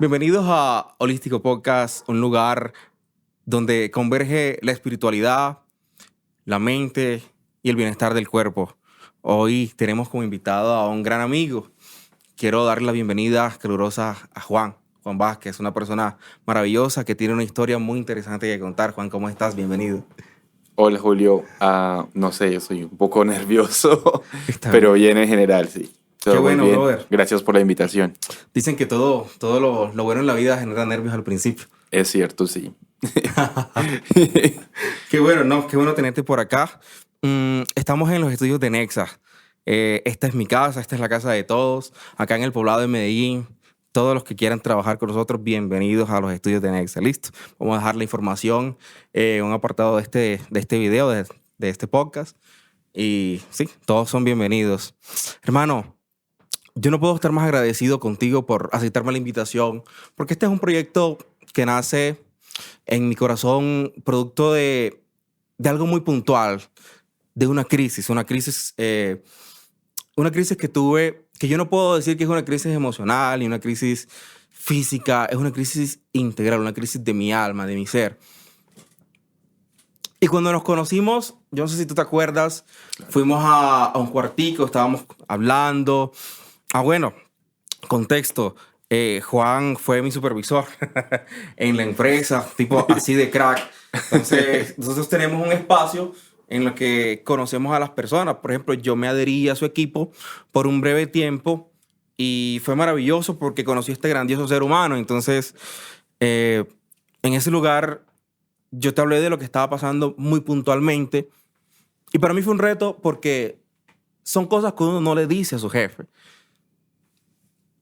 Bienvenidos a Holístico Podcast, un lugar donde converge la espiritualidad, la mente y el bienestar del cuerpo. Hoy tenemos como invitado a un gran amigo. Quiero darle la bienvenida calurosa a Juan Vázquez, una persona maravillosa que tiene una historia muy interesante que contar. Juan, ¿cómo estás? Bienvenido. Hola Julio, no sé, yo soy un poco nervioso, Está pero bien. bien en general, sí. Qué Todo muy bueno, bien. brother. Gracias por la invitación. Dicen que todo lo bueno en la vida genera nervios al principio. Es cierto, sí. Qué bueno, ¿no? Qué bueno tenerte por acá. Estamos en los estudios de Nexa. Esta es mi casa, esta es la casa de todos. Acá en el poblado de Medellín, todos los que quieran trabajar con nosotros, bienvenidos a los estudios de Nexa. Listo. Vamos a dejar la información en un apartado de este video, de este podcast. Y sí, todos son bienvenidos. Hermano, yo no puedo estar más agradecido contigo por aceptarme la invitación, porque este es un proyecto que nace en mi corazón producto de algo muy puntual, de una crisis que tuve, que yo no puedo decir que es una crisis emocional ni una crisis física, es una crisis integral, una crisis de mi alma, de mi ser. Y cuando nos conocimos, yo no sé si tú te acuerdas, fuimos a un cuartico, estábamos hablando. Bueno, contexto. Juan fue mi supervisor en la empresa, tipo así de crack. Entonces, nosotros tenemos un espacio en el que conocemos a las personas. Por ejemplo, yo me adherí a su equipo por un breve tiempo y fue maravilloso porque conocí a este grandioso ser humano. Entonces, eh, en ese lugar, yo te hablé de lo que estaba pasando muy puntualmente y para mí fue un reto porque son cosas que uno no le dice a su jefe.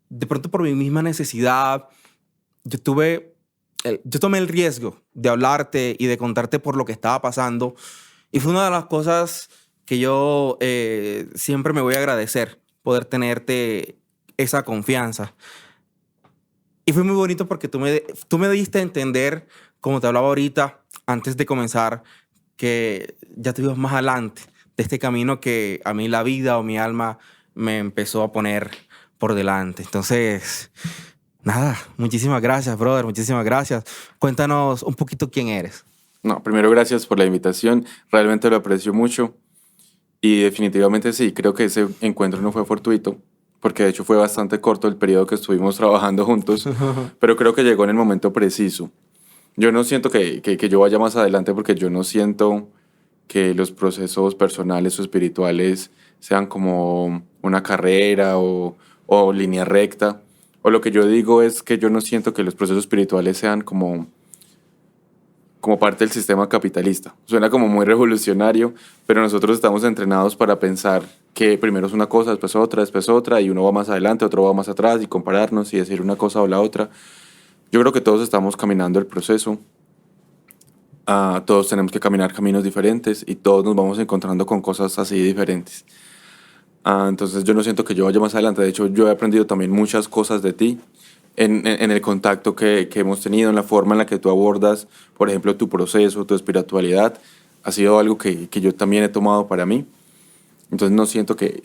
De pronto por mi misma necesidad, yo tomé el riesgo de hablarte y de contarte por lo que estaba pasando. Y fue una de las cosas que yo siempre me voy a agradecer, poder tenerte esa confianza. Y fue muy bonito porque tú me diste a entender, como te hablaba ahorita, antes de comenzar, que ya te ibas más adelante de este camino que a mí la vida o mi alma me empezó a poner por delante. Entonces, nada, muchísimas gracias, brother, muchísimas gracias. Cuéntanos un poquito quién eres. No, primero gracias por la invitación, realmente lo aprecio mucho y definitivamente sí, creo que ese encuentro no fue fortuito, porque de hecho fue bastante corto el periodo que estuvimos trabajando juntos, pero creo que llegó en el momento preciso. Yo no siento que yo vaya más adelante porque yo no siento que los procesos personales o espirituales sean como una carrera o línea recta. O lo que yo digo es que yo no siento que los procesos espirituales sean como parte del sistema capitalista. Suena como muy revolucionario, pero nosotros estamos entrenados para pensar que primero es una cosa, después otra, y uno va más adelante, otro va más atrás, y compararnos y decir una cosa o la otra. Yo creo que todos estamos caminando el proceso. Todos tenemos que caminar caminos diferentes y todos nos vamos encontrando con cosas así diferentes. Entonces yo no siento que yo vaya más adelante. De hecho, yo he aprendido también muchas cosas de ti en el contacto que hemos tenido, en la forma en la que tú abordas, por ejemplo, tu proceso, tu espiritualidad. Ha sido algo que yo también he tomado para mí. Entonces no siento que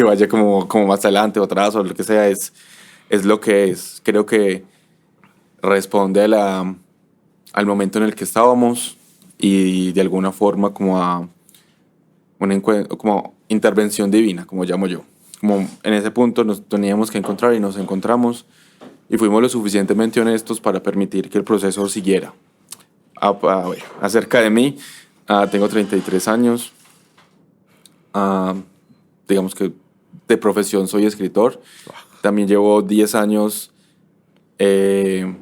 vaya como más adelante o atrás o lo que sea. Es lo que es. Creo que responde al momento en el que estábamos y de alguna forma como a un encuentro, como intervención divina, como llamo yo. Como en ese punto nos teníamos que encontrar y nos encontramos y fuimos lo suficientemente honestos para permitir que el proceso siguiera. Bueno, acerca de mí, tengo 33 años. Ah, digamos que de profesión soy escritor. También llevo 10 años eh,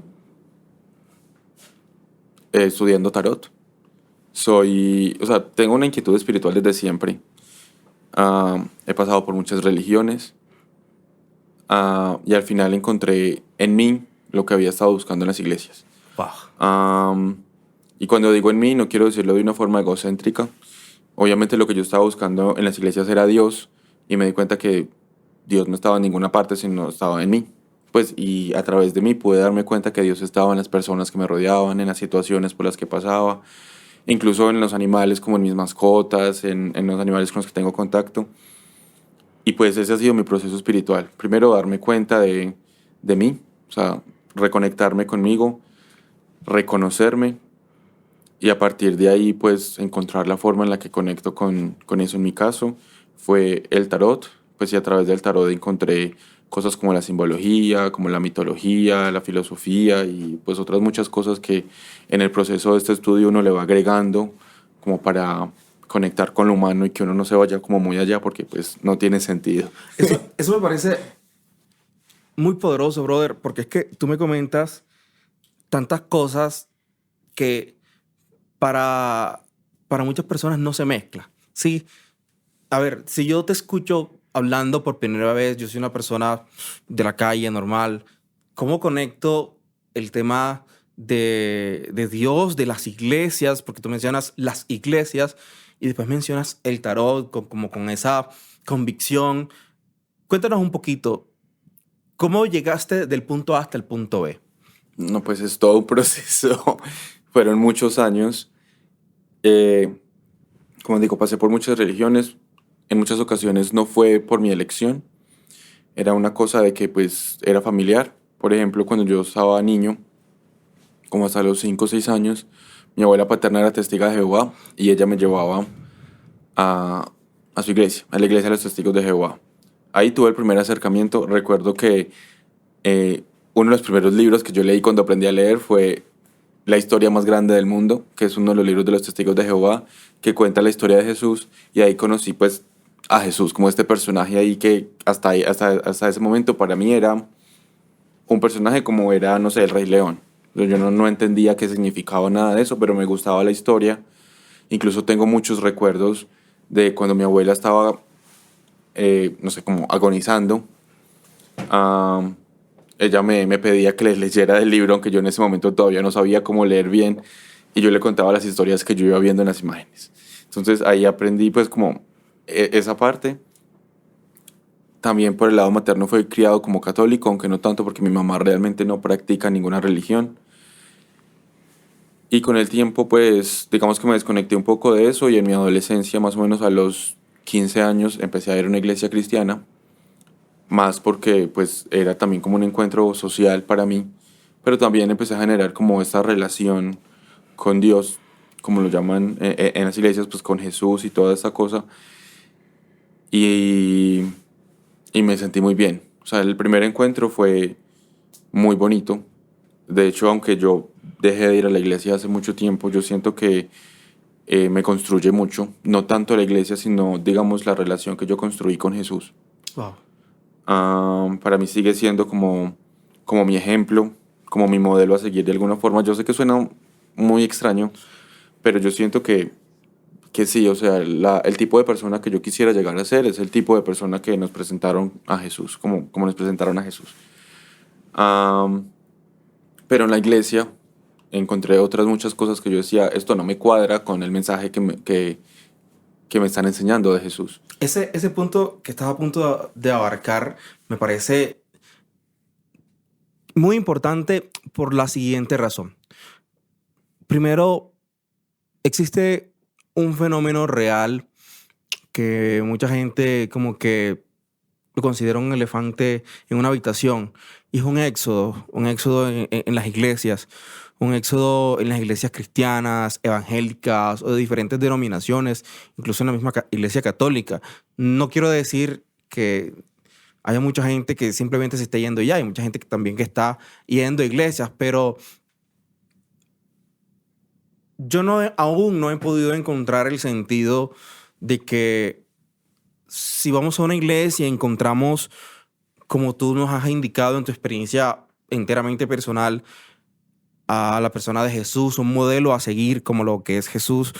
estudiando tarot. O sea, tengo una inquietud espiritual desde siempre. He pasado por muchas religiones y al final encontré en mí lo que había estado buscando en las iglesias. Wow. Y cuando digo en mí, no quiero decirlo de una forma egocéntrica. Obviamente lo que yo estaba buscando en las iglesias era Dios y me di cuenta que Dios no estaba en ninguna parte, sino estaba en mí. Pues, y a través de mí pude darme cuenta que Dios estaba en las personas que me rodeaban, en las situaciones por las que pasaba, incluso en los animales como en mis mascotas, en los animales con los que tengo contacto. Y pues ese ha sido mi proceso espiritual. Primero darme cuenta de mí, o sea, reconectarme conmigo, reconocerme y a partir de ahí pues encontrar la forma en la que conecto con eso. En mi caso fue el tarot, pues y a través del tarot encontré cosas como la simbología, como la mitología, la filosofía y pues otras muchas cosas que en el proceso de este estudio uno le va agregando como para conectar con lo humano y que uno no se vaya como muy allá porque pues no tiene sentido. Eso me parece muy poderoso, brother, porque es que tú me comentas tantas cosas que para muchas personas no se mezcla. Sí, a ver, si yo te escucho hablando por primera vez, yo soy una persona de la calle, normal, ¿cómo conecto el tema de Dios, de las iglesias? Porque tú mencionas las iglesias y después mencionas el tarot como con esa convicción. Cuéntanos un poquito, ¿cómo llegaste del punto A hasta el punto B? No, pues es todo un proceso. Fueron muchos años. Eh, Como digo, pasé por muchas religiones. En muchas ocasiones no fue por mi elección. Era una cosa de que pues era familiar. Por ejemplo, cuando yo estaba niño, como hasta los 5 o 6 años, mi abuela paterna era testiga de Jehová y ella me llevaba a, a su iglesia, a la iglesia de los testigos de Jehová. Ahí tuve el primer acercamiento. Recuerdo que uno de los primeros libros que yo leí cuando aprendí a leer fue La historia más grande del mundo, que es uno de los libros de los testigos de Jehová, que cuenta la historia de Jesús, y ahí conocí pues a Jesús como este personaje ahí que hasta ese momento para mí era un personaje como era, no sé, el Rey León. Yo no entendía qué significaba nada de eso, pero me gustaba la historia. Incluso tengo muchos recuerdos de cuando mi abuela estaba, no sé, como agonizando. Ah, ella me pedía que les leyera el libro, aunque yo en ese momento todavía no sabía cómo leer bien, y yo le contaba las historias que yo iba viendo en las imágenes. Entonces ahí aprendí pues como esa parte. También por el lado materno fui criado como católico, aunque no tanto porque mi mamá realmente no practica ninguna religión. Y con el tiempo pues digamos que me desconecté un poco de eso y en mi adolescencia, más o menos a los 15 años, empecé a ir a una iglesia cristiana, más porque pues era también como un encuentro social para mí, pero también empecé a generar como esta relación con Dios, como lo llaman en las iglesias, pues con Jesús y toda esa cosa, y, y me sentí muy bien. O sea, el primer encuentro fue muy bonito. De hecho, aunque yo dejé de ir a la iglesia hace mucho tiempo, yo siento que me construye mucho, no tanto la iglesia, sino digamos la relación que yo construí con Jesús. Wow. Para mí sigue siendo como mi ejemplo, como mi modelo a seguir de alguna forma. Yo sé que suena muy extraño, pero yo siento que sí, o sea, el tipo de persona que yo quisiera llegar a ser es el tipo de persona que nos presentaron a Jesús, como nos presentaron a Jesús. Am, pero en la iglesia encontré otras muchas cosas que yo decía, esto no me cuadra con el mensaje que me están enseñando de Jesús. Ese punto que estás a punto de abarcar me parece muy importante por la siguiente razón. Primero, existe un fenómeno real que mucha gente como que lo considera un elefante en una habitación y es un éxodo en las iglesias, un éxodo en las iglesias cristianas, evangélicas o de diferentes denominaciones, incluso en la misma iglesia católica. No quiero decir que haya mucha gente que simplemente se esté yendo ya, hay mucha gente que también que está yendo a iglesias, pero yo aún no he podido encontrar el sentido de que si vamos a una iglesia y encontramos, como tú nos has indicado en tu experiencia enteramente personal, a la persona de Jesús, un modelo a seguir como lo que es Jesús,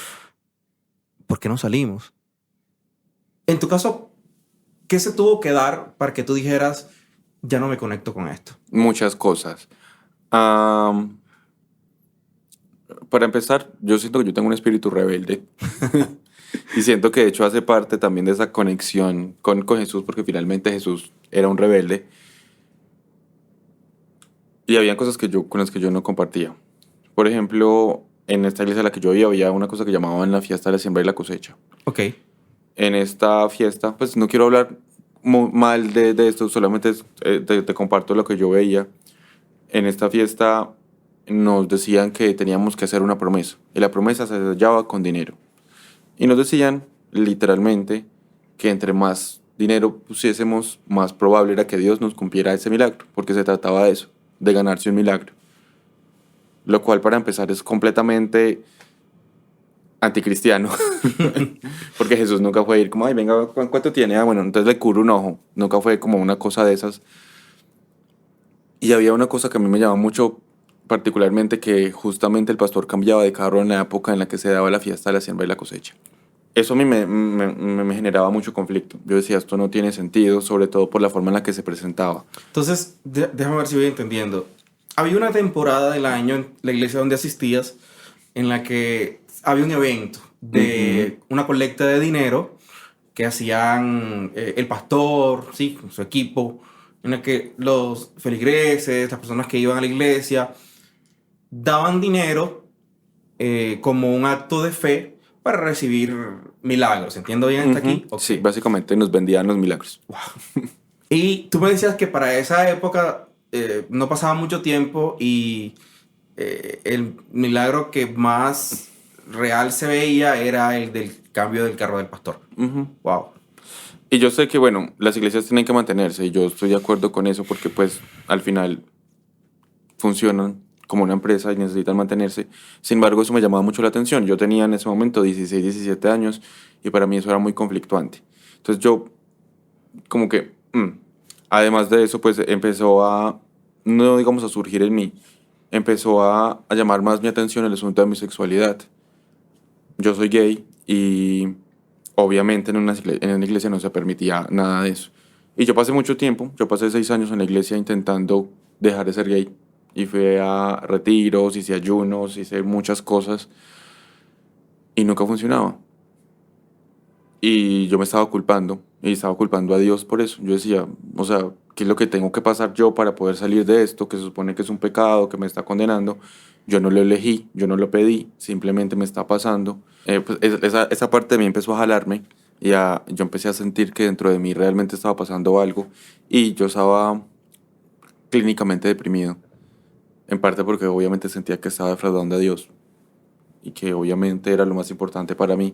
¿por qué no salimos? En tu caso, ¿qué se tuvo que dar para que tú dijeras, ya no me conecto con esto? Muchas cosas. Am, para empezar, yo siento que yo tengo un espíritu rebelde. Y siento que de hecho hace parte también de esa conexión con Jesús, porque finalmente Jesús era un rebelde. Y había cosas con las que yo no compartía. Por ejemplo, en esta iglesia a la que yo iba había una cosa que llamaban la fiesta de la siembra y la cosecha. Ok. En esta fiesta, pues no quiero hablar mal de esto, solamente te comparto lo que yo veía. en esta fiesta nos decían que teníamos que hacer una promesa. Y la promesa se sellaba con dinero. Y nos decían, literalmente, que entre más dinero pusiésemos, más probable era que Dios nos cumpliera ese milagro. Porque se trataba de eso, de ganarse un milagro. Lo cual, para empezar, es completamente anticristiano. Porque Jesús nunca fue a ir como, ay, venga, ¿cuánto tiene? Ah, bueno, entonces le curo un ojo. Nunca fue como una cosa de esas. Y había una cosa que a mí me llamaba mucho, particularmente, que justamente el pastor cambiaba de carro en la época en la que se daba la fiesta de la siembra y la cosecha. Eso a mí me generaba mucho conflicto. Yo decía, esto no tiene sentido, sobre todo por la forma en la que se presentaba. Entonces, déjame ver si voy entendiendo. Había una temporada del año en la iglesia donde asistías en la que había un evento de una colecta de dinero que hacían el pastor, sí, con su equipo, en el que los feligreses, las personas que iban a la iglesia, daban dinero como un acto de fe para recibir milagros. ¿Entiendo bien hasta aquí? Sí, Ok. básicamente nos vendían los milagros. Y tú me decías que para esa época no pasaba mucho tiempo y el milagro que más real se veía era el del cambio del carro del pastor. Wow. Y yo sé que, bueno, las iglesias tienen que mantenerse y yo estoy de acuerdo con eso porque, pues, al final funcionan como una empresa y necesitan mantenerse. Sin embargo, eso me llamaba mucho la atención. Yo tenía en ese momento 16, 17 años y para mí eso era muy conflictuante. Entonces yo, como que, además de eso, pues empezó a, no digamos a surgir en mí, empezó a llamar más mi atención el asunto de mi sexualidad. Yo soy gay y obviamente en una iglesia no se permitía nada de eso. Y yo pasé mucho tiempo, yo pasé 6 años en la iglesia intentando dejar de ser gay. Y fui a retiros, hice ayunos, hice muchas cosas y nunca funcionaba. Y yo me estaba culpando y estaba culpando a Dios por eso. Yo decía, o sea, ¿qué es lo que tengo que pasar yo para poder salir de esto? Que se supone que es un pecado, que me está condenando. Yo no lo elegí, yo no lo pedí, simplemente me está pasando. Pues esa parte de mí empezó a jalarme y yo empecé a sentir que dentro de mí realmente estaba pasando algo y yo estaba clínicamente deprimido. En parte porque obviamente sentía que estaba defraudando a Dios y que obviamente era lo más importante para mí.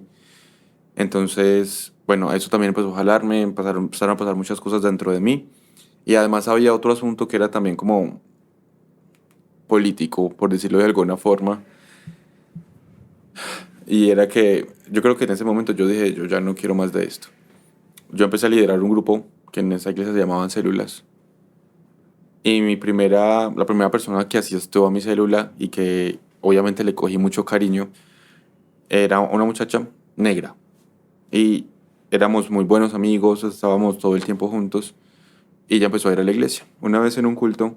Entonces, bueno, eso también empezó a jalarme, empezaron a pasar muchas cosas dentro de mí. Y además había otro asunto que era también como político, por decirlo de alguna forma. Y era que yo creo que en ese momento yo dije, yo ya no quiero más de esto. Yo empecé a liderar un grupo que en esa iglesia se llamaban Células. Y la primera persona que asistió a mi célula y que obviamente le cogí mucho cariño era una muchacha negra. Y éramos muy buenos amigos, estábamos todo el tiempo juntos. Y ella empezó a ir a la iglesia. Una vez en un culto,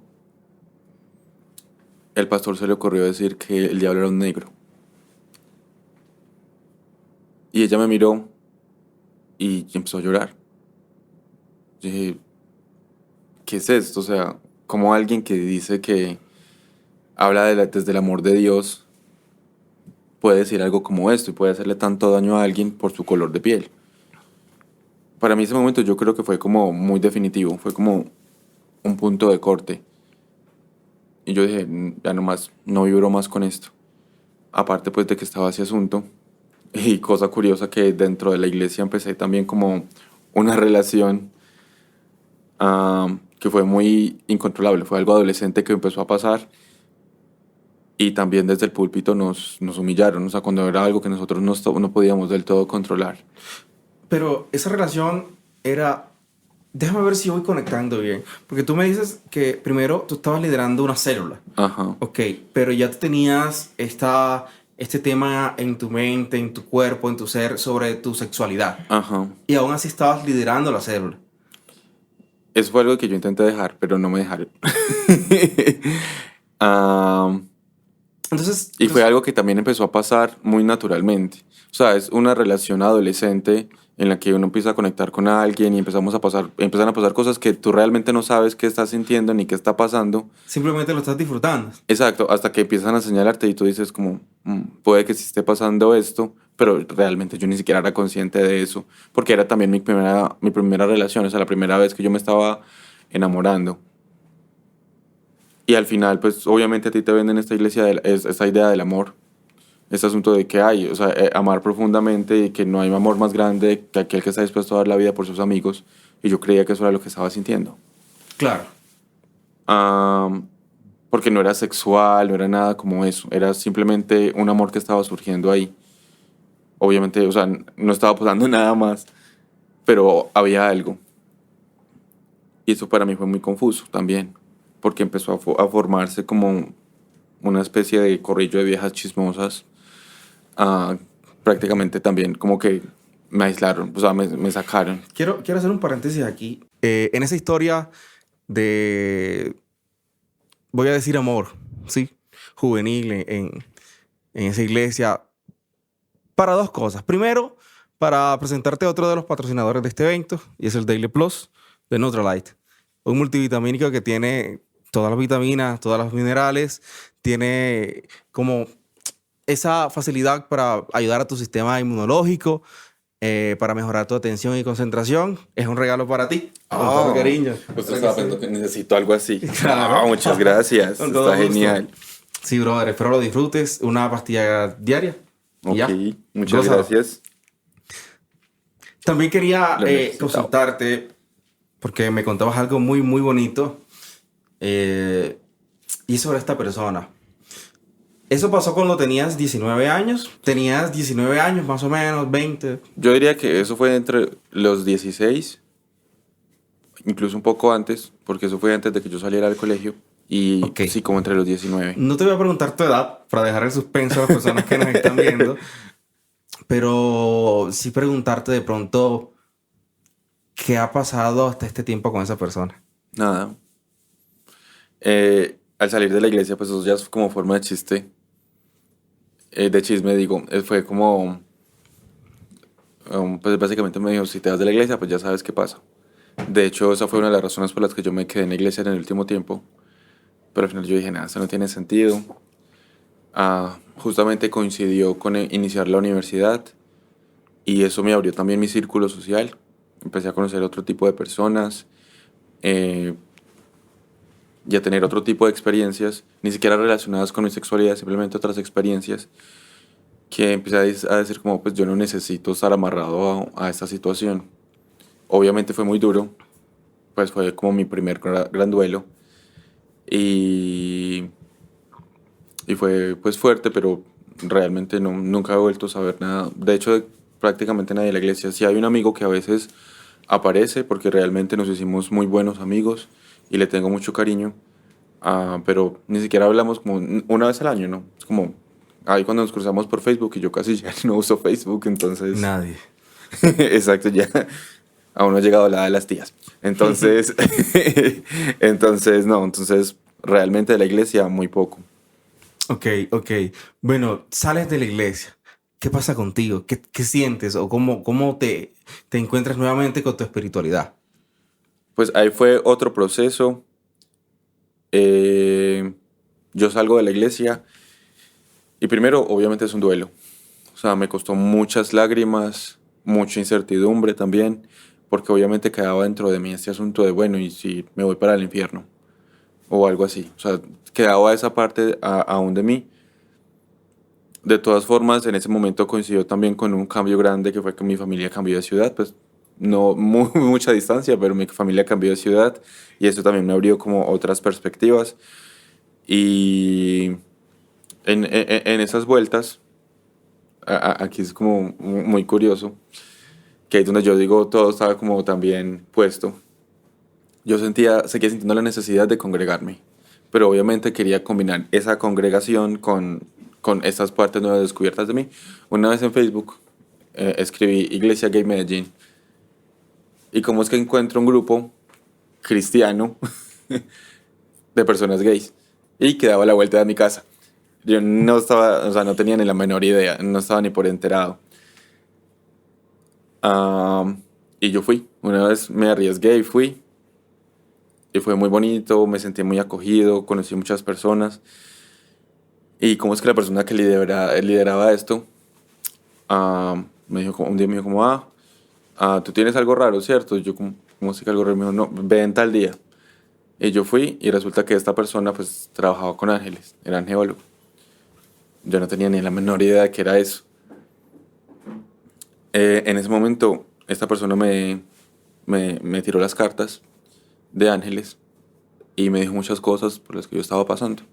el pastor se le ocurrió decir que el diablo era un negro. Y ella me miró y empezó a llorar. Yo dije, ¿qué es esto? O sea, como alguien que dice que habla desde el amor de Dios puede decir algo como esto y puede hacerle tanto daño a alguien por su color de piel. Para mí ese momento yo creo que fue como muy definitivo, fue como un punto de corte. Y yo dije, ya no más, no vibro más con esto. Aparte pues de que estaba ese asunto. Y cosa curiosa que dentro de la iglesia empecé también como una relación que fue muy incontrolable. Fue algo adolescente que empezó a pasar. Y también desde el púlpito nos humillaron, o sea, cuando era algo que nosotros no podíamos del todo controlar. Pero esa relación era... Déjame ver si voy conectando bien. Porque tú me dices que primero tú estabas liderando una célula. Ajá. Ok, pero ya tú tenías este tema en tu mente, en tu cuerpo, en tu ser sobre tu sexualidad. Ajá. Y aún así estabas liderando la célula. Eso fue algo que yo intenté dejar, pero no me dejaron. Ah, Entonces, y fue algo que también empezó a pasar muy naturalmente. O sea, es una relación adolescente en la que uno empieza a conectar con alguien y empiezan a pasar cosas que tú realmente no sabes qué estás sintiendo ni qué está pasando. simplemente lo estás disfrutando. Exacto, hasta que empiezan a señalarte y tú dices como, puede que sí esté pasando esto, pero realmente yo ni siquiera era consciente de eso, porque era también mi primera relación, o sea, la primera vez que yo me estaba enamorando. Y al final, pues obviamente a ti te venden esta iglesia, esta idea del amor, este asunto de que hay, o sea, amar profundamente y que no hay amor más grande que aquel que está dispuesto a dar la vida por sus amigos. Y yo creía que eso era lo que estaba sintiendo. Claro. Am, Porque no era sexual, no era nada como eso, era simplemente un amor que estaba surgiendo ahí. Obviamente, o sea, no estaba pasando nada más, pero había algo. Y eso para mí fue muy confuso también, porque empezó a formarse como una especie de corrillo de viejas chismosas. Ah, prácticamente también como que me aislaron, o sea, me sacaron. Quiero hacer un paréntesis aquí. En esa historia de, voy a decir amor, ¿sí? Juvenil en esa iglesia, para dos cosas. Primero, para presentarte a otro de los patrocinadores de este evento, y es el Daily Plus de Nutrilite. Un multivitamínico que tiene todas las vitaminas, todos los minerales, tiene como esa facilidad para ayudar a tu sistema inmunológico, para mejorar tu atención y concentración. Es un regalo para ti. Con todo cariño. Usted estaba pensando que necesito algo así. Claro. Ah, muchas gracias. Con todo Está gusto. genial. Sí, brother. Espero lo disfrutes. Una pastilla diaria. Y Ok, ya. muchas Gózalo. gracias. También quería Lo necesitaba. consultarte, porque me contabas algo muy, muy bonito. Y sobre esta persona. ¿Eso pasó cuando tenías 19 años? ¿Tenías 19 años más o menos, 20? Yo diría que eso fue entre los 16, incluso un poco antes, porque eso fue antes de que yo saliera del colegio. Y Ok. sí, como entre los 19. No te voy a preguntar tu edad para dejar el suspenso a las personas que nos están viendo, pero sí preguntarte de pronto qué ha pasado hasta este tiempo con esa persona. Nada. Al salir de la iglesia, pues eso ya es como forma de chiste. De chisme, digo. Fue como... pues básicamente me dijo, si te vas de la iglesia, pues ya sabes qué pasa. De hecho, esa fue una de las razones por las que yo me quedé en la iglesia en el último tiempo. Pero al final yo dije, nada, eso no tiene sentido. Justamente coincidió con iniciar la universidad y eso me abrió también mi círculo social. Empecé a conocer otro tipo de personas y a tener otro tipo de experiencias, ni siquiera relacionadas con mi sexualidad, simplemente otras experiencias que empecé a decir como, pues yo no necesito estar amarrado a esta situación. Obviamente fue muy duro, pues fue como mi primer gran duelo y, y fue pues fuerte, pero realmente no, nunca he vuelto a saber nada. De hecho, de prácticamente nadie de la iglesia. Sí hay un amigo que a veces aparece porque realmente nos hicimos muy buenos amigos y le tengo mucho cariño, pero ni siquiera hablamos como una vez al año, ¿no? Es como ahí cuando nos cruzamos por Facebook y yo casi ya no uso Facebook, entonces... Nadie. Exacto, ya aún no ha llegado la edad de las tías. Entonces, entonces realmente de la iglesia muy poco. Ok, ok. Bueno, sales de la iglesia. ¿Qué pasa contigo? ¿Qué sientes? ¿O cómo te encuentras nuevamente con tu espiritualidad? Pues ahí fue otro proceso. Yo salgo de la iglesia y primero obviamente es un duelo. O sea, me costó muchas lágrimas, mucha incertidumbre también, porque obviamente quedaba dentro de mí este asunto de, bueno, ¿y si me voy para el infierno? O algo así. O sea, quedaba esa parte aún de mí. De todas formas, en ese momento coincidió también con un cambio grande que fue que mi familia cambió de ciudad, pues no mucha distancia, pero mi familia cambió de ciudad y eso también me abrió como otras perspectivas. Y en esas vueltas, aquí es como muy curioso, que ahí es donde yo digo todo estaba como también puesto. Yo seguía sintiendo la necesidad de congregarme, pero obviamente quería combinar esa congregación con estas partes nuevas descubiertas de mí. Una vez en Facebook escribí Iglesia Gay Medellín. ¿Y cómo es que encuentro un grupo cristiano de personas gays? Y que daba la vuelta de mi casa. Yo no estaba, o sea, no tenía ni la menor idea, no estaba ni por enterado. Y yo fui, una vez me arriesgué y fui. Y fue muy bonito, me sentí muy acogido, conocí muchas personas. Y cómo es que la persona que lideraba esto, me dijo, un día me dijo como, tú tienes algo raro, ¿cierto? Y yo como, ¿cómo así que algo raro? Me dijo, no, ve en tal día. Y yo fui y resulta que esta persona pues trabajaba con ángeles, era geólogo. Yo no tenía ni la menor idea de qué era eso. En ese momento, esta persona me tiró las cartas de ángeles y me dijo muchas cosas por las que yo estaba pasando.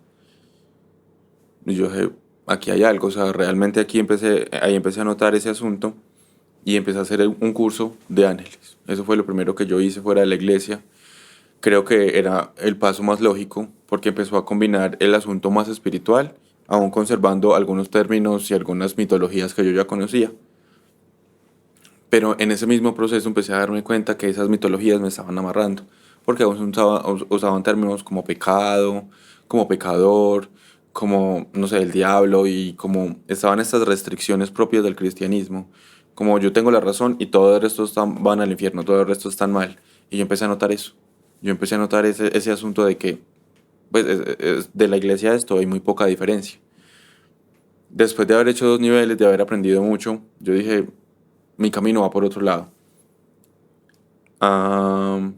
Y yo dije, aquí hay algo, o sea, realmente ahí empecé a notar ese asunto y empecé a hacer un curso de ángeles. Eso fue lo primero que yo hice fuera de la iglesia. Creo que era el paso más lógico porque empezó a combinar el asunto más espiritual, aún conservando algunos términos y algunas mitologías que yo ya conocía. Pero en ese mismo proceso empecé a darme cuenta que esas mitologías me estaban amarrando, porque aún usaban términos como pecado, como pecador, como, no sé, el diablo, y como estaban estas restricciones propias del cristianismo, como yo tengo la razón y todo el resto van al infierno, todo el resto están mal. Y yo empecé a notar eso. Yo empecé a notar ese asunto de que pues, de la iglesia a esto hay muy poca diferencia. Después de haber hecho 2 niveles, de haber aprendido mucho, yo dije, mi camino va por otro lado. Am,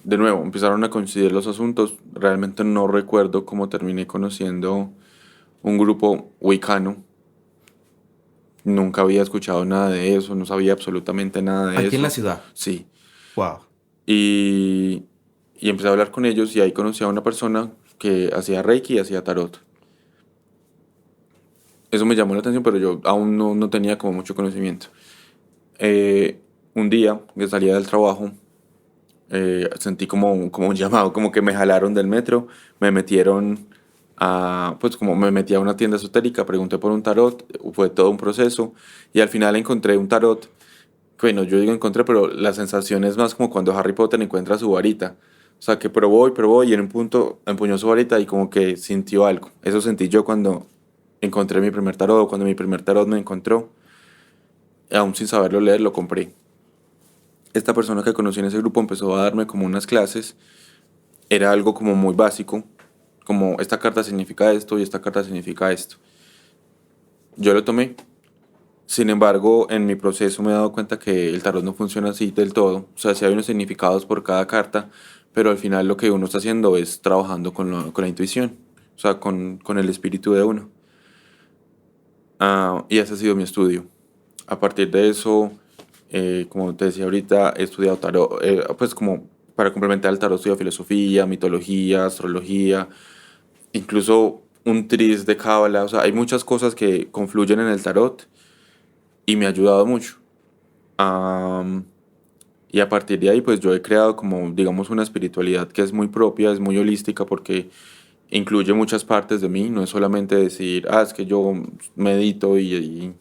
de nuevo, empezaron a coincidir los asuntos. Realmente no recuerdo cómo terminé conociendo un grupo wicano. Nunca había escuchado nada de eso, no sabía absolutamente nada de Aquí en la eso. ciudad. Sí. Wow. Y, y empecé a hablar con ellos y ahí conocí a una persona que hacía Reiki y hacía tarot. Eso me llamó la atención, pero yo aún no tenía como mucho conocimiento. Eh, un día que salía del trabajo, sentí como un llamado, como que me jalaron del metro, me metieron pues como me metí a una tienda esotérica, pregunté por un tarot, fue todo un proceso y al final encontré un tarot. Bueno, yo digo encontré, pero la sensación es más como cuando Harry Potter encuentra su varita. O sea, que probó y en un punto empuñó su varita y como que sintió algo. Eso sentí yo cuando encontré mi primer tarot, o cuando mi primer tarot me encontró. Aún sin saberlo leer, lo compré. Esta persona que conocí en ese grupo empezó a darme como unas clases. Era algo como muy básico, como esta carta significa esto y esta carta significa esto. Yo lo tomé. Sin embargo, en mi proceso me he dado cuenta que el tarot no funciona así del todo. O sea, sí hay unos significados por cada carta, pero al final lo que uno está haciendo es trabajando con la intuición, o sea, con el espíritu de uno. Y ese ha sido mi estudio. A partir de eso, como te decía ahorita, he estudiado tarot, pues como para complementar el tarot, estudio filosofía, mitología, astrología, incluso un tris de cábala. O sea, hay muchas cosas que confluyen en el tarot y me ha ayudado mucho. Am, y a partir de ahí, pues yo he creado como, digamos, una espiritualidad que es muy propia, es muy holística porque incluye muchas partes de mí. No es solamente decir, es que yo medito y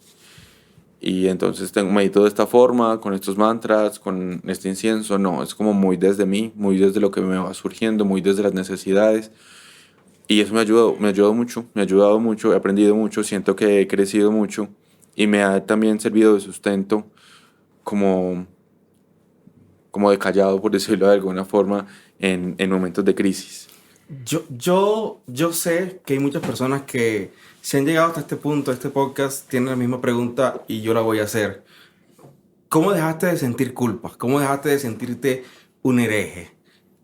entonces medito de esta forma, con estos mantras, con este incienso. No, es como muy desde mí, muy desde lo que me va surgiendo, muy desde las necesidades. Y eso me ha ayudado mucho, me ha ayudado mucho, he aprendido mucho, siento que he crecido mucho y me ha también servido de sustento como, como de callado, por decirlo de alguna forma, en momentos de crisis. Yo sé que hay muchas personas que si han llegado hasta este punto, este podcast, tienen la misma pregunta y yo la voy a hacer. ¿Cómo dejaste de sentir culpa? ¿Cómo dejaste de sentirte un hereje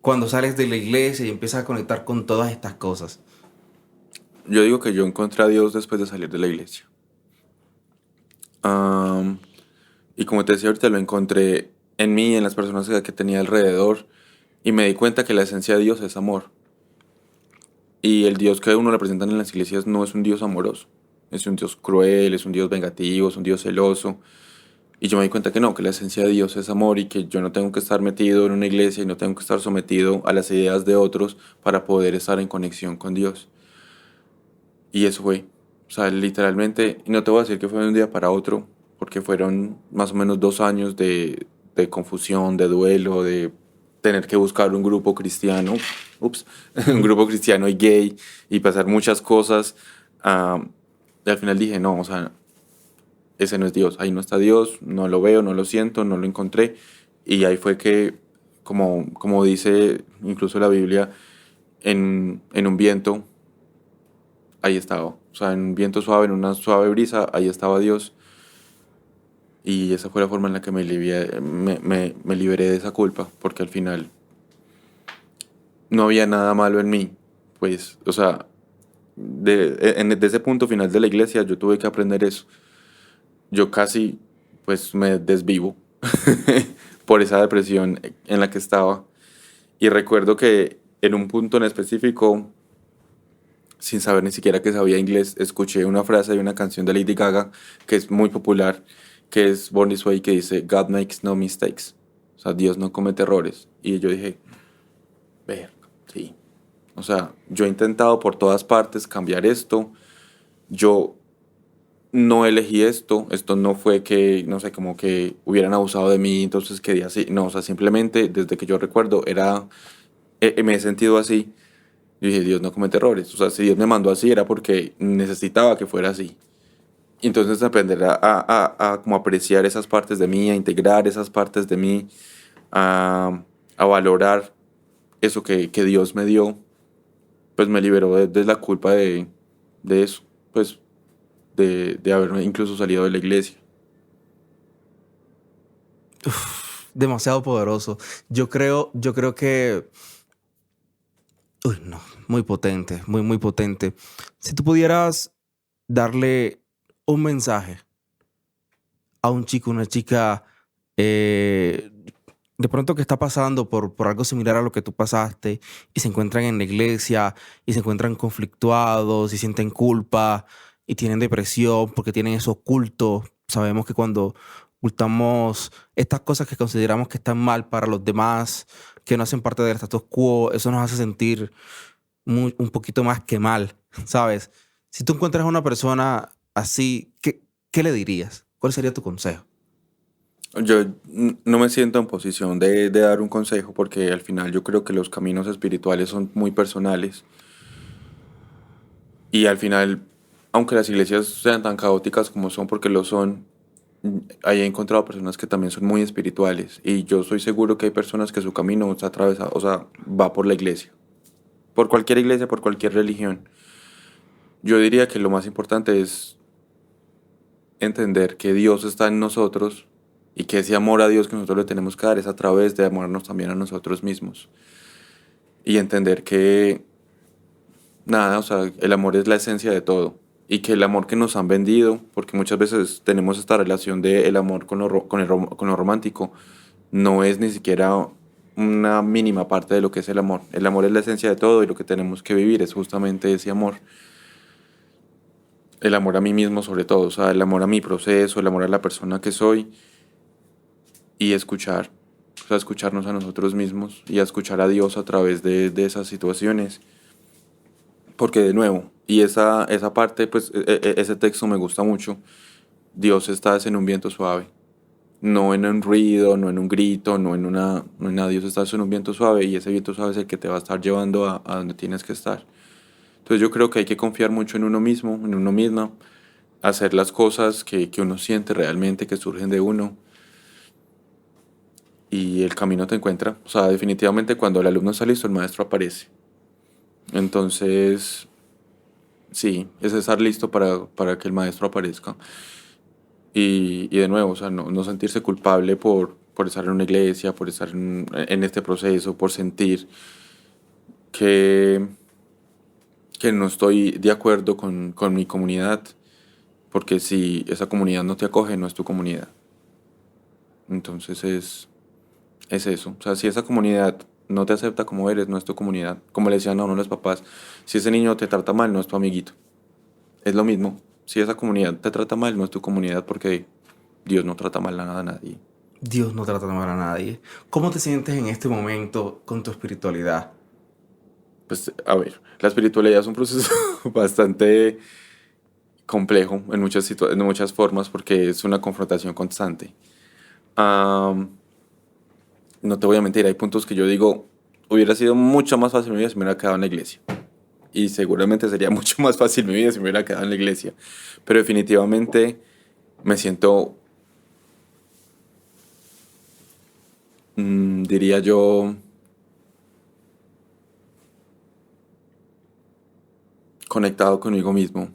cuando sales de la iglesia y empiezas a conectar con todas estas cosas? Yo digo que yo encontré a Dios después de salir de la iglesia. Am, y como te decía ahorita, lo encontré en mí, en las personas que tenía alrededor, y me di cuenta que la esencia de Dios es amor. Y el Dios que uno le presentan en las iglesias no es un Dios amoroso. Es un Dios cruel, es un Dios vengativo, es un Dios celoso. Y yo me di cuenta que no, que la esencia de Dios es amor y que yo no tengo que estar metido en una iglesia y no tengo que estar sometido a las ideas de otros para poder estar en conexión con Dios. Y eso fue, o sea, literalmente, y no te voy a decir que fue de un día para otro, porque fueron más o menos 2 años de confusión, de duelo, de tener que buscar un grupo cristiano, un grupo cristiano y gay, y pasar muchas cosas. Y al final dije, no, o sea, ese no es Dios, ahí no está Dios, no lo veo, no lo siento, no lo encontré. Y ahí fue que, como dice incluso la Biblia, en un viento ahí estaba. O sea, en un viento suave, en una suave brisa, ahí estaba Dios. Y esa fue la forma en la que me liberé de esa culpa, porque al final no había nada malo en mí. Pues, o sea, de ese punto final de la iglesia yo tuve que aprender eso. Yo casi, pues, me desvivo por esa depresión en la que estaba. Y recuerdo que en un punto en específico, sin saber ni siquiera que sabía inglés, escuché una frase de una canción de Lady Gaga que es muy popular, que es Born This Way, que dice, God makes no mistakes. O sea, Dios no comete errores. Y yo dije, ver, sí. O sea, yo he intentado por todas partes cambiar esto. Yo no elegí esto no fue que, no sé, como que hubieran abusado de mí, entonces quedé así. No, o sea, simplemente desde que yo recuerdo me he sentido así. Yo dije, Dios no comete errores. O sea, si Dios me mandó así era porque necesitaba que fuera así. Y entonces aprender a como apreciar esas partes de mí, a integrar esas partes de mí, a valorar eso que Dios me dio, pues me liberó de la culpa de eso, pues de haberme incluso salido de la iglesia. Demasiado poderoso. Yo creo que... Uy, no, muy potente, muy, muy potente. Si tú pudieras darle un mensaje a un chico, una chica, eh, de pronto que está pasando por algo similar a lo que tú pasaste y se encuentran en la iglesia y se encuentran conflictuados y sienten culpa y tienen depresión porque tienen eso oculto. Sabemos que cuando ocultamos estas cosas que consideramos que están mal para los demás, que no hacen parte del status quo, eso nos hace sentir un poquito más que mal, ¿sabes? Si tú encuentras a una persona así, ¿qué le dirías? ¿Cuál sería tu consejo? Yo no me siento en posición de dar un consejo porque al final yo creo que los caminos espirituales son muy personales y al final, aunque las iglesias sean tan caóticas como son, porque lo son, ahí he encontrado personas que también son muy espirituales y yo soy seguro que hay personas que su camino está atravesado, o sea, va por la iglesia, por cualquier religión. Yo diría que lo más importante es entender que Dios está en nosotros y que ese amor a Dios que nosotros le tenemos que dar es a través de amarnos también a nosotros mismos. Y entender que, nada, o sea, el amor es la esencia de todo. Y que el amor que nos han vendido, porque muchas veces tenemos esta relación de el amor con lo romántico, no es ni siquiera una mínima parte de lo que es el amor. El amor es la esencia de todo y lo que tenemos que vivir es justamente ese amor. El amor a mí mismo sobre todo, o sea, el amor a mi proceso, el amor a la persona que soy y escuchar, o sea, escucharnos a nosotros mismos y a escuchar a Dios a través de esas situaciones. Porque de nuevo, y esa parte, pues ese texto me gusta mucho, Dios está en un viento suave, no en un ruido, no en un grito, no en nada, Dios está en un viento suave y ese viento suave es el que te va a estar llevando a donde tienes que estar. Entonces yo creo que hay que confiar mucho en uno mismo, en uno mismo, hacer las cosas que uno siente realmente, que surgen de uno y el camino te encuentra. O sea, definitivamente cuando el alumno está listo, el maestro aparece. Entonces, sí, es estar listo para que el maestro aparezca. Y de nuevo, o sea, no sentirse culpable por estar en una iglesia, por estar en este proceso, por sentir que, que no estoy de acuerdo con mi comunidad, porque si esa comunidad no te acoge, no es tu comunidad. Entonces es eso. O sea, si esa comunidad no te acepta como eres, no es tu comunidad. Como le decían a uno los papás, si ese niño te trata mal, no es tu amiguito. Es lo mismo. Si esa comunidad te trata mal, no es tu comunidad porque Dios no trata mal a nada a nadie. Dios no trata de mal a nadie. ¿Cómo te sientes en este momento con tu espiritualidad? Pues, a ver, la espiritualidad es un proceso bastante complejo en muchas formas porque es una confrontación constante. Am, no te voy a mentir, hay puntos que yo digo, hubiera sido mucho más fácil mi vida si me hubiera quedado en la iglesia. Y seguramente sería mucho más fácil mi vida si me hubiera quedado en la iglesia. Pero definitivamente me siento, diría yo, conectado conmigo mismo.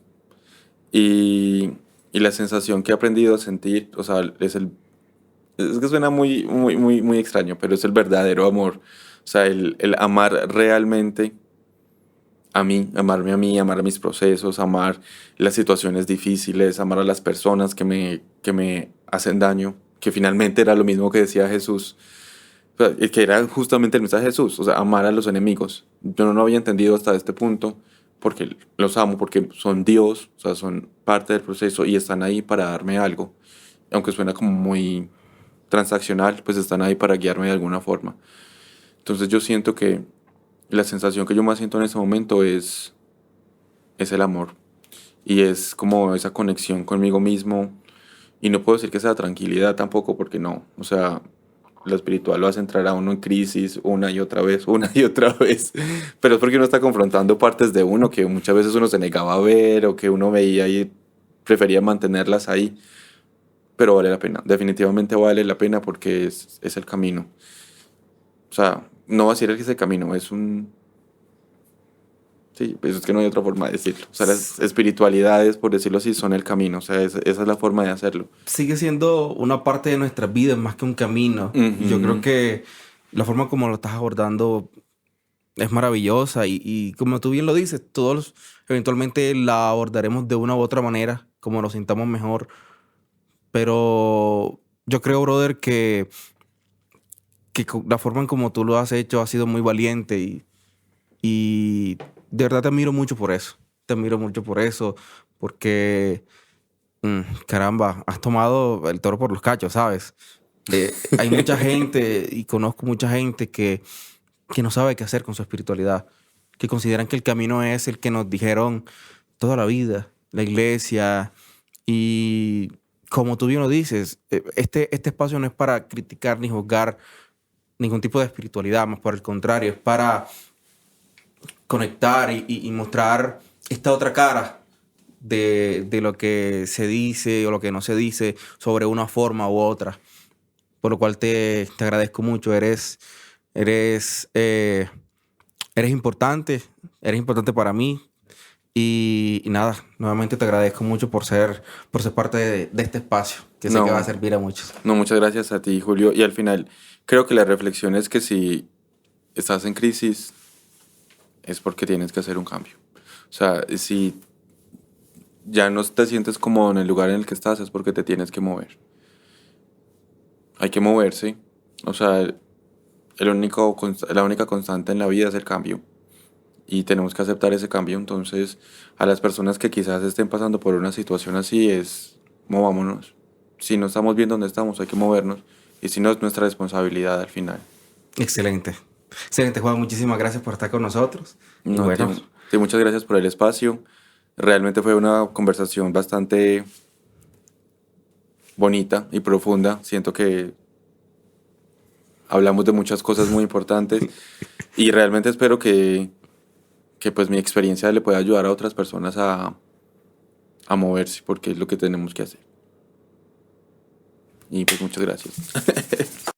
Y, y la sensación que he aprendido a sentir, o sea, es que suena muy extraño, pero es el verdadero amor. O sea, el amar realmente a mí, amarme a mí, amar a mis procesos, amar las situaciones difíciles, amar a las personas que me hacen daño, que finalmente era lo mismo que decía Jesús, o sea, que era justamente el mensaje de Jesús, o sea, amar a los enemigos. Yo no lo había entendido hasta este punto, porque los amo, porque son Dios, o sea, son parte del proceso y están ahí para darme algo. Aunque suena como muy transaccional, pues están ahí para guiarme de alguna forma. Entonces yo siento que la sensación que yo más siento en ese momento es el amor. Y es como esa conexión conmigo mismo. Y no puedo decir que sea tranquilidad tampoco, porque no. O sea, lo espiritual lo hace entrar a uno en crisis una y otra vez, una y otra vez. Pero es porque uno está confrontando partes de uno que muchas veces uno se negaba a ver o que uno veía y prefería mantenerlas ahí. Pero vale la pena. Definitivamente vale la pena porque es el camino. O sea, no va a ser ese camino, es un... Sí, pues es que no hay otra forma de decirlo. O sea, las espiritualidades, por decirlo así, son el camino. O sea, esa es la forma de hacerlo. Sigue siendo una parte de nuestras vidas más que un camino. Y yo creo Ujú. que la forma como lo estás abordando es maravillosa y como tú bien lo dices, todos eventualmente la abordaremos de una u otra manera, como nos sintamos mejor. Pero yo creo, brother, que la forma en como tú lo has hecho ha sido muy valiente y de verdad te admiro mucho por eso. Te admiro mucho por eso, porque, caramba, has tomado el toro por los cachos, ¿sabes? Hay mucha gente y conozco mucha gente que no sabe qué hacer con su espiritualidad, que consideran que el camino es el que nos dijeron toda la vida, la iglesia. Y como tú bien lo dices, este espacio no es para criticar ni juzgar ningún tipo de espiritualidad, más por el contrario, es para conectar y mostrar esta otra cara de lo que se dice o lo que no se dice sobre una forma u otra. Por lo cual te agradezco mucho. Eres, eh, eres importante para mí. Y nada, nuevamente te agradezco mucho por ser parte de este espacio, que sé que va a No, servir a muchos. no, muchas gracias a ti, Julio. Y al final, creo que la reflexión es que si estás en crisis, es porque tienes que hacer un cambio. O sea, si ya no te sientes cómodo en el lugar en el que estás, es porque te tienes que mover. Hay que moverse. O sea, la única constante en la vida es el cambio. Y tenemos que aceptar ese cambio. Entonces, a las personas que quizás estén pasando por una situación así, es movámonos. Si no estamos bien donde estamos, hay que movernos. Y si no, es nuestra responsabilidad al final. Excelente. Excelente, Juan. Muchísimas gracias por estar con nosotros. Y No, bueno, tío, muchas gracias por el espacio. Realmente fue una conversación bastante bonita y profunda. Siento que hablamos de muchas cosas muy importantes y realmente espero que pues mi experiencia le pueda ayudar a otras personas a moverse porque es lo que tenemos que hacer. Y pues muchas gracias.